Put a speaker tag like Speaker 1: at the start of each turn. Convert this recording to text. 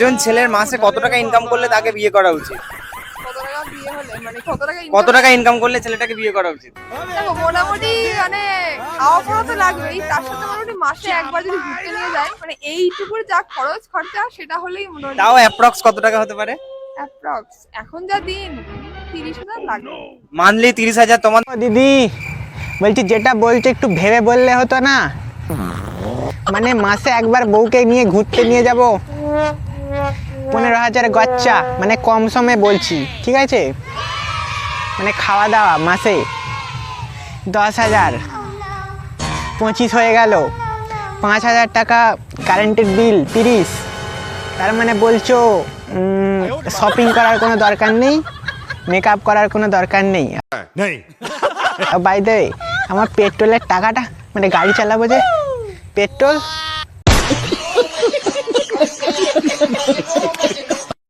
Speaker 1: একজন ছেলের মাসে কত টাকা ইনকাম করলে তাকে বিয়ে করা উচিত?
Speaker 2: কত টাকা বিয়ে হলে মানে কত টাকা
Speaker 1: কত টাকা ইনকাম করলে ছেলেটাকে বিয়ে করা উচিত?
Speaker 2: দেখো মোটামুটি মানে খাওয়া খাওয়া তো লাগবেই, তার সাথে মোটামুটি মাসে একবার যদি ঘুরতে নিয়ে যায় মানে এইটুকুর যা খরচ খরচা সেটা হলেই মোটামুটি
Speaker 1: তাও অ্যাপ্রক্স কত টাকা হতে পারে?
Speaker 2: অ্যাপ্রক্স এখন যা দিন 30,000 লাগবে।
Speaker 1: মান্থলি 30,000? তোমার
Speaker 3: ও দিদি বলছি, যেটা বলছে একটু ভেবে বললে হতো না? মানে মাসে একবার বউকে নিয়ে ঘুরতে নিয়ে যাব, 15,000 গচ্চা, মানে কম সমে বলছি, ঠিক আছে? মানে খাওয়া দাওয়া মাসে 10,000, 25 হয়ে গেল, 5,000 টাকা কারেন্টের বিল 30। তার মানে বলছো শপিং করার কোনো দরকার নেই, মেকআপ করার কোনো দরকার নেই। বাই দ্য ওয়ে, আমার পেট্রোলের টাকাটা, মানে গাড়ি চালাবো যে পেট্রোল